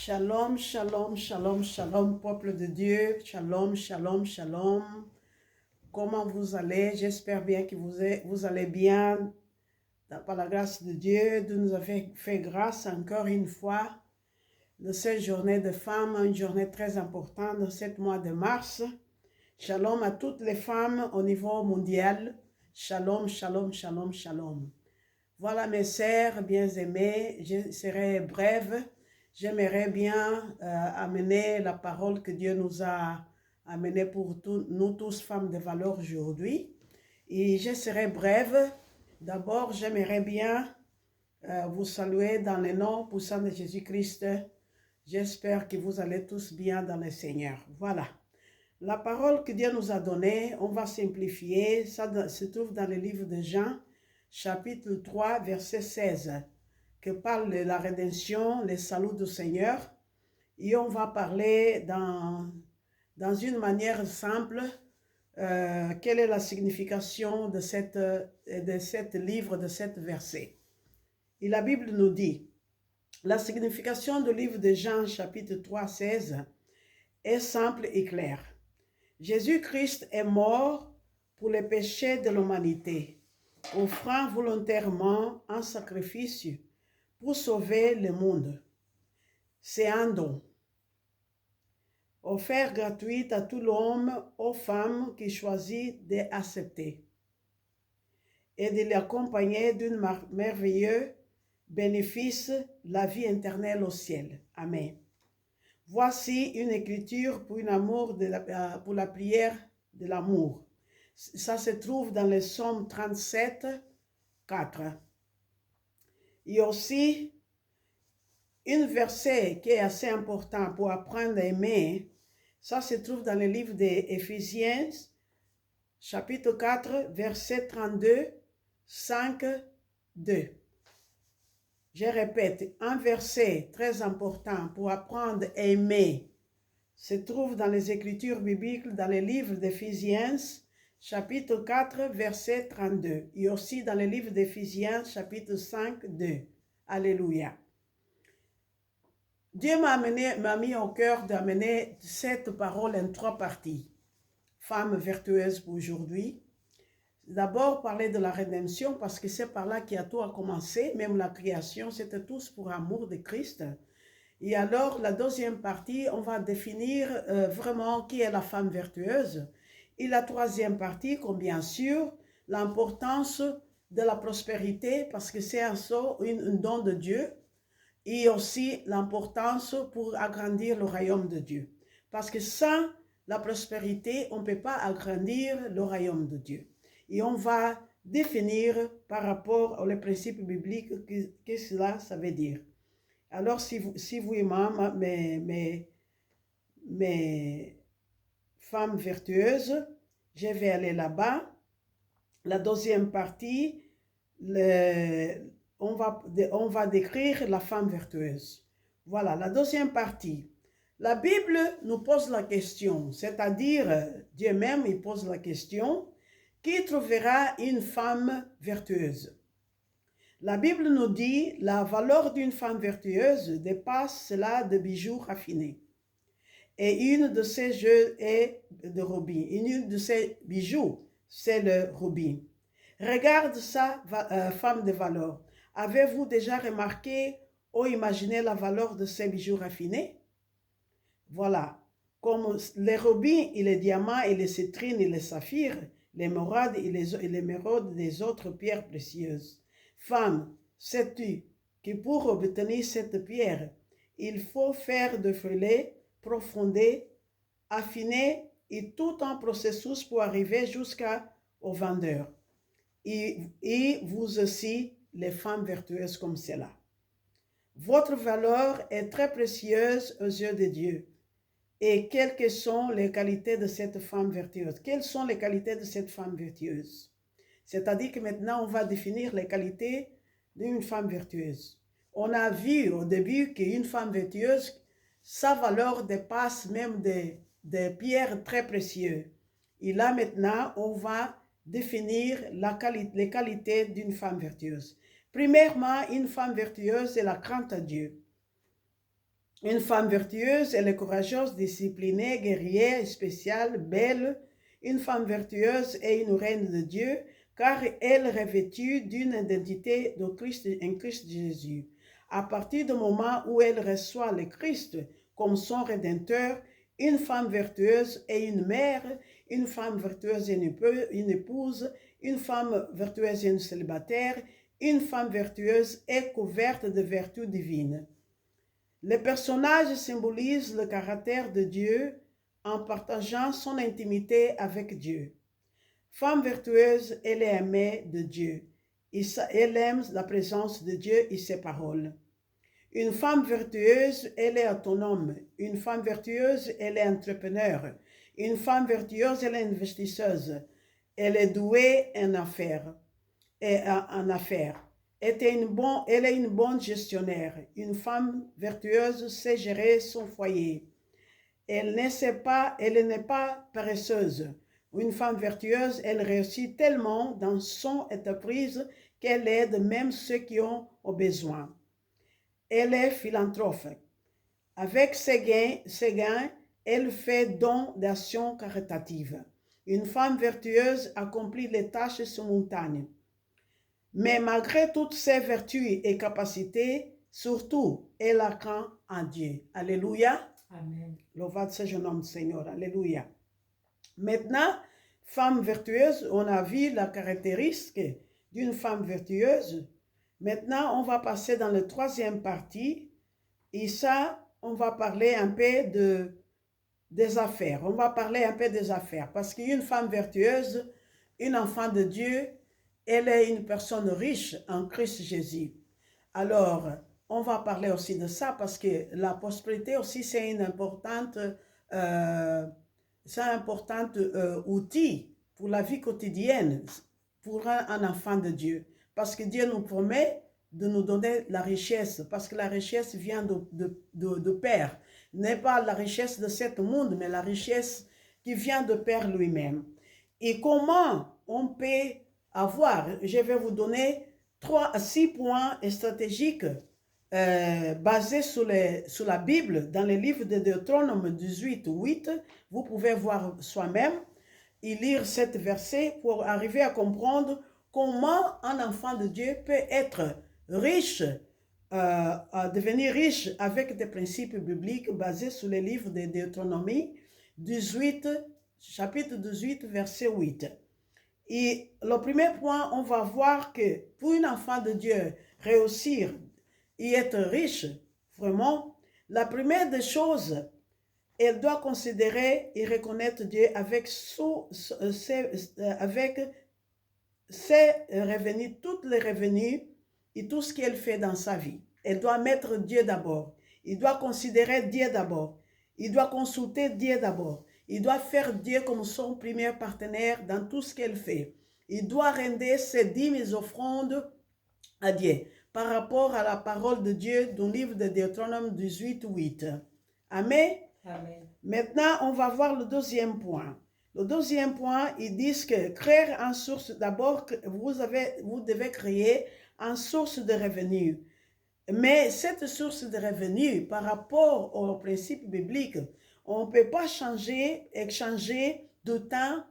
Shalom, shalom, shalom, shalom, peuple de Dieu. Shalom, shalom, shalom. Comment vous allez? J'espère bien que vous allez bien. Par la grâce de Dieu, de nous avoir fait grâce encore une fois de cette journée de femmes, une journée très importante de ce mois de mars. Shalom à toutes les femmes au niveau mondial. Shalom, shalom, shalom, shalom. Voilà mes sœurs bien-aimées, je serai brève. J'aimerais bien amener la parole que Dieu nous a amenée pour nous tous, femmes de valeur aujourd'hui. Et je serai brève. D'abord, j'aimerais bien vous saluer dans le nom puissant de Jésus-Christ. J'espère que vous allez tous bien dans le Seigneur. Voilà. La parole que Dieu nous a donnée, on va simplifier. Ça se trouve dans le livre de Jean, chapitre 3, verset 16, que parle de la rédemption, le salut du Seigneur. Et on va parler dans une manière simple, quelle est la signification de cette livre, de cet verset. Et la Bible nous dit, la signification du livre de Jean, chapitre 3, 16, est simple et claire. Jésus-Christ est mort pour les péchés de l'humanité, offrant volontairement un sacrifice pour sauver le monde. C'est un don, offert gratuit à tout l'homme, aux femmes qui choisissent d'accepter et de l'accompagner d'un merveilleux bénéfice, la vie éternelle au ciel. Amen. Voici une écriture pour pour la prière de l'amour. Ça se trouve dans le psaume 37, 4. Et aussi, un verset qui est assez important pour apprendre à aimer, ça se trouve dans le livre d'Éphésiens, chapitre 4, verset 32, 5, 2. Je répète, un verset très important pour apprendre à aimer se trouve dans les Écritures bibliques, dans le livre d'Éphésiens, chapitre 4, verset 32, et aussi dans le livre d'Éphésiens, chapitre 5, 2. Alléluia. Dieu m'a mis au cœur d'amener cette parole en 3 parties. Femme vertueuse pour aujourd'hui. D'abord, parler de la rédemption, parce que c'est par là qu'il y a tout à commencer, même la création, c'était tous pour amour de Christ. Et alors, la deuxième partie, on va définir vraiment qui est la femme vertueuse. Et la troisième partie, comme bien sûr, l'importance de la prospérité, parce que c'est un don de Dieu, et aussi l'importance pour agrandir le royaume de Dieu. Parce que sans la prospérité, on ne peut pas agrandir le royaume de Dieu. Et on va définir par rapport aux principes bibliques que cela, ça veut dire. Alors, si vous aimez mes femmes vertueuses, je vais aller là-bas. La deuxième partie, on va décrire la femme vertueuse. Voilà, la deuxième partie. La Bible nous pose la question, c'est-à-dire Dieu même, il pose la question, qui trouvera une femme vertueuse? La Bible nous dit, la valeur d'une femme vertueuse dépasse cela de bijoux raffinés. Et une de ces jeux est de rubis. Une de ces bijoux, c'est le rubis. Regarde ça, femme de valeur. Avez-vous déjà remarqué ou imaginé la valeur de ces bijoux raffinés? Voilà. Comme les rubis et les diamants et les citrines et les saphirs, l'émeraude et l'émeraude des autres pierres précieuses. Femme, sais-tu que pour obtenir cette pierre, il faut faire de filets profondés, affinés et tout un processus pour arriver jusqu'au vendeur. Et vous aussi, les femmes vertueuses comme cela. Votre valeur est très précieuse aux yeux de Dieu. Et quelles sont les qualités de cette femme vertueuse? Quelles sont les qualités de cette femme vertueuse? C'est-à-dire que maintenant, on va définir les qualités d'une femme vertueuse. On a vu au début qu'une femme vertueuse, sa valeur dépasse même des pierres très précieuses. Et là, maintenant, on va définir les qualités d'une femme vertueuse. Premièrement, une femme vertueuse est la crainte à Dieu. Une femme vertueuse, elle est courageuse, disciplinée, guerrière, spéciale, belle. Une femme vertueuse est une reine de Dieu, car elle est revêtue d'une identité de Christ, en Christ Jésus. À partir du moment où elle reçoit le Christ comme son rédempteur, une femme vertueuse est une mère, une femme vertueuse est une épouse, une femme vertueuse est une célibataire, une femme vertueuse est couverte de vertus divines. Les personnages symbolisent le caractère de Dieu en partageant son intimité avec Dieu. Femme vertueuse, elle est aimée de Dieu. Elle aime la présence de Dieu et ses paroles. Une femme vertueuse, elle est autonome. Une femme vertueuse, elle est entrepreneur. Une femme vertueuse, elle est investisseuse. Elle est douée en affaires. Elle est une bonne gestionnaire. Une femme vertueuse sait gérer son foyer. Elle n'est pas paresseuse. Une femme vertueuse, elle réussit tellement dans son entreprise qu'elle aide même ceux qui ont besoin. Elle est philanthrope. Avec ses gains, elle fait don d'actions caritatives. Une femme vertueuse accomplit les tâches simultanées. Mais malgré toutes ses vertus et capacités, surtout, elle a craint en Dieu. Alléluia. Amen. Loué soit le nom du Seigneur. Alléluia. Maintenant, femme vertueuse, on a vu la caractéristique d'une femme vertueuse. Maintenant, on va passer dans la troisième partie. Et ça, on va parler un peu des affaires. On va parler un peu des affaires. Parce qu'une femme vertueuse, une enfant de Dieu, elle est une personne riche en Christ Jésus. Alors, on va parler aussi de ça parce que la prospérité aussi, c'est un important outil pour la vie quotidienne, pour un enfant de Dieu. Parce que Dieu nous promet de nous donner la richesse, parce que la richesse vient de Père. N'est pas la richesse de ce monde, mais la richesse qui vient de Père lui-même. Et comment on peut avoir, je vais vous donner 3 à 6 points stratégiques basés sur la Bible, dans le livre de Deutéronome 18, 8. Vous pouvez voir soi-même et lire cet verset pour arriver à comprendre comment un enfant de Dieu peut être riche, devenir riche avec des principes bibliques basés sur les livres de Deutéronomie 18, chapitre 18, verset 8. Et le premier point, on va voir que pour un enfant de Dieu réussir et être riche, vraiment, la première des choses, elle doit considérer et reconnaître Dieu avec ses revenus, tous les revenus et tout ce qu'elle fait dans sa vie. Elle doit mettre Dieu d'abord. Il doit considérer Dieu d'abord. Il doit consulter Dieu d'abord. Il doit faire Dieu comme son premier partenaire dans tout ce qu'elle fait. Il doit rendre ses dîmes offrandes à Dieu par rapport à la parole de Dieu dans le livre de Deutéronome 18, 8. Amen. Amen. Maintenant, on va voir le deuxième point. Le deuxième point, ils disent que créer une source, d'abord, vous devez créer une source de revenus. Mais cette source de revenus, par rapport au principe biblique, on ne peut pas échanger de temps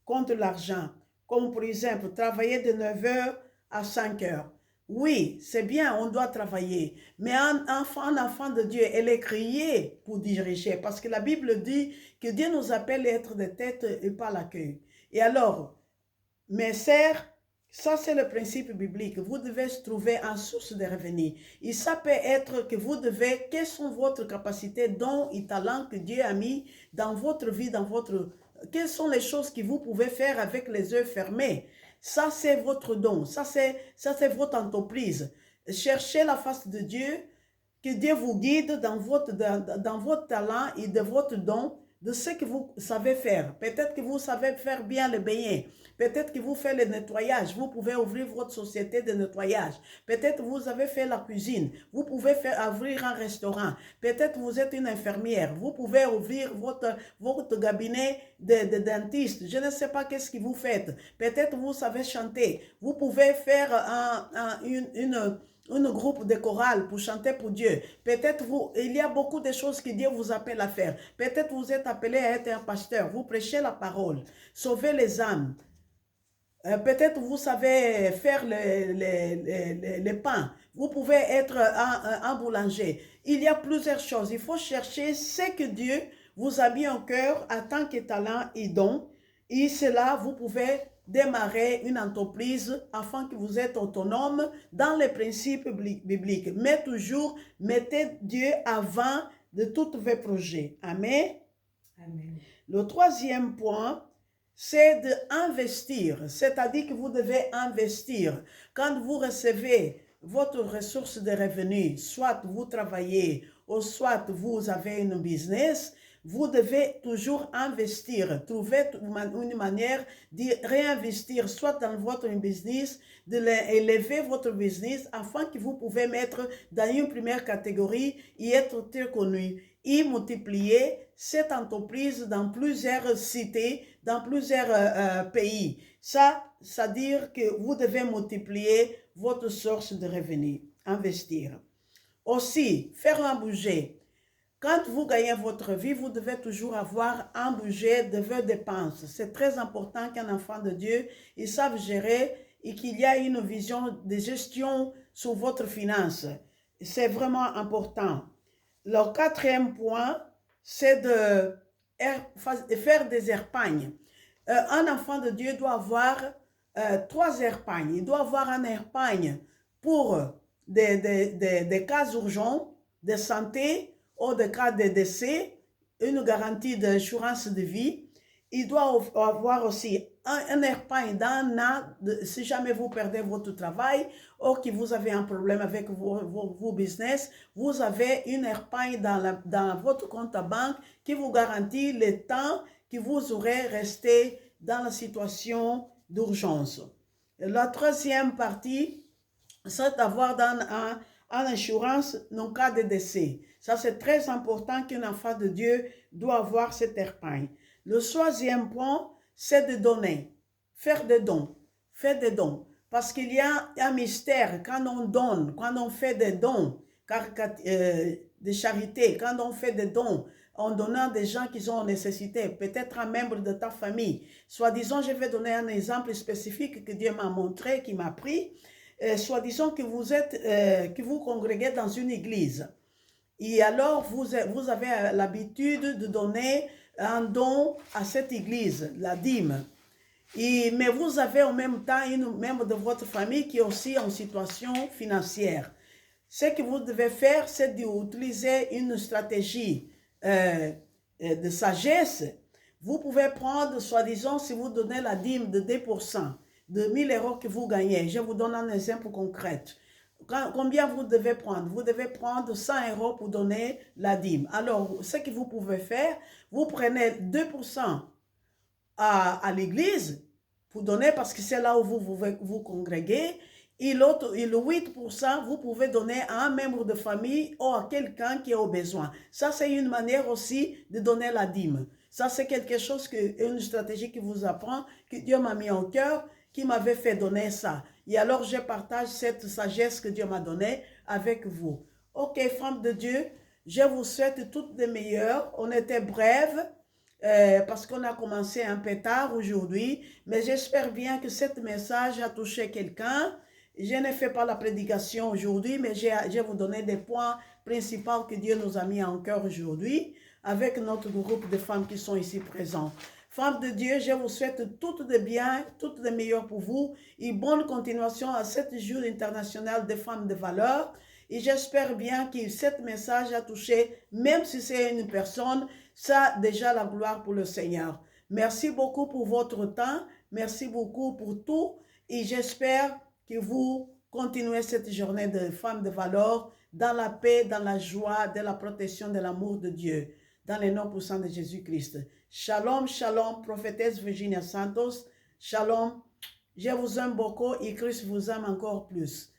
contre l'argent. Comme par exemple, travailler de 9 heures à 5 heures. Oui, c'est bien, on doit travailler. Mais un enfant de Dieu, elle est créée pour diriger. Parce que la Bible dit que Dieu nous appelle à être des têtes et pas la queue. Et alors, mes sœurs, ça c'est le principe biblique. Vous devez trouver une source de revenus. Et ça peut être que vous devez, quelles sont votre capacité, dons et talents que Dieu a mis dans votre vie, quelles sont les choses que vous pouvez faire avec les yeux fermés. Ça, c'est votre don. Ça, c'est votre entreprise. Cherchez la face de Dieu, que Dieu vous guide dans votre talent et de votre don, de ce que vous savez faire. Peut-être que vous savez faire bien le baigner. Peut-être que vous faites le nettoyage. Vous pouvez ouvrir votre société de nettoyage. Peut-être que vous avez fait la cuisine. Vous pouvez ouvrir un restaurant. Peut-être que vous êtes une infirmière. Vous pouvez ouvrir votre cabinet de dentiste. Je ne sais pas qu'est-ce que vous faites. Peut-être que vous savez chanter. Vous pouvez faire un groupe de chorale pour chanter pour Dieu. Peut-être il y a beaucoup de choses que Dieu vous appelle à faire. Peut-être vous êtes appelé à être un pasteur. Vous prêchez la parole. Sauvez les âmes. Peut-être vous savez faire les pains. Vous pouvez être un boulanger. Il y a plusieurs choses. Il faut chercher ce que Dieu vous a mis en cœur en tant que talent et don. Et cela, vous pouvez démarrer une entreprise afin que vous êtes autonome dans les principes bibliques. Mais toujours, mettez Dieu avant de tous vos projets. Amen. Amen. Le troisième point, c'est d'investir, c'est-à-dire que vous devez investir. Quand vous recevez votre ressource de revenus, soit vous travaillez ou soit vous avez une business, vous devez toujours investir, trouver une manière de réinvestir, soit dans votre business, d'élever votre business afin que vous pouvez mettre dans une première catégorie et être très connu et multiplier cette entreprise dans plusieurs cités, dans plusieurs pays. Ça veut dire que vous devez multiplier votre source de revenus, investir. Aussi, faire un budget. Quand vous gagnez votre vie, vous devez toujours avoir un budget de vos dépenses. C'est très important qu'un enfant de Dieu, il sache gérer et qu'il y a une vision de gestion sur votre finance. C'est vraiment important. Le quatrième point, c'est de faire des épargnes. Un enfant de Dieu doit avoir 3 épargnes. Il doit avoir un épargne pour des cas urgents de santé ou des cas de décès, une garantie d'assurance de vie. Il doit avoir aussi un épargne d'un an, si jamais vous perdez votre travail ou que vous avez un problème avec vos business, vous avez une épargne dans votre compte à banque qui vous garantit le temps que vous aurez resté dans la situation d'urgence. La troisième partie, c'est d'avoir une assurance en cas de décès. Ça, c'est très important qu'un enfant de Dieu doit avoir cette épargne. Le troisième point, c'est de donner, faire des dons, parce qu'il y a un mystère quand on donne, quand on fait des dons, de charité, quand on fait des dons en donnant des gens qui sont en nécessité, peut-être un membre de ta famille. Soit disant, je vais donner un exemple spécifique que Dieu m'a montré, qui m'a pris. Soit disant que vous congréguez dans une église. Et alors, vous avez l'habitude de donner un don à cette église, la dîme. Mais vous avez en même temps un membre de votre famille qui est aussi en situation financière. Ce que vous devez faire, c'est d'utiliser une stratégie de sagesse. Vous pouvez prendre, soi-disant, si vous donnez la dîme de 2%, de 1000 € que vous gagnez. Je vous donne un exemple concret. Combien vous devez prendre? Vous devez prendre 100 € pour donner la dîme. Alors, ce que vous pouvez faire, vous prenez 2% à l'église pour donner parce que c'est là où vous congréguez. Et le 8%, vous pouvez donner à un membre de famille ou à quelqu'un qui est au besoin. Ça, c'est une manière aussi de donner la dîme. Ça, c'est quelque chose, une stratégie qui vous apprend, que Dieu m'a mis en cœur, qui m'avait fait donner ça. Et alors, je partage cette sagesse que Dieu m'a donnée avec vous. Ok, femmes de Dieu, je vous souhaite toutes les meilleures. On était brèves parce qu'on a commencé un peu tard aujourd'hui, mais j'espère bien que ce message a touché quelqu'un. Je ne fais pas la prédication aujourd'hui, mais je vais vous donner des points principaux que Dieu nous a mis en cœur aujourd'hui avec notre groupe de femmes qui sont ici présentes. Femmes de Dieu, je vous souhaite toutes de bien, toutes de meilleures pour vous et bonne continuation à cette jour international des femmes de valeur. Et j'espère bien que ce message a touché, même si c'est une personne, ça a déjà la gloire pour le Seigneur. Merci beaucoup pour votre temps, merci beaucoup pour tout et j'espère que vous continuez cette journée de femmes de valeur dans la paix, dans la joie, dans la protection de l'amour de Dieu, dans le nom puissant de Jésus-Christ. Shalom, shalom, prophétesse Virginia Santos. Shalom, je vous aime beaucoup et Christ vous aime encore plus.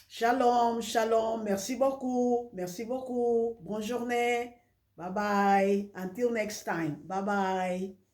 Shalom, shalom, merci beaucoup, bonne journée, bye bye, until next time, bye bye.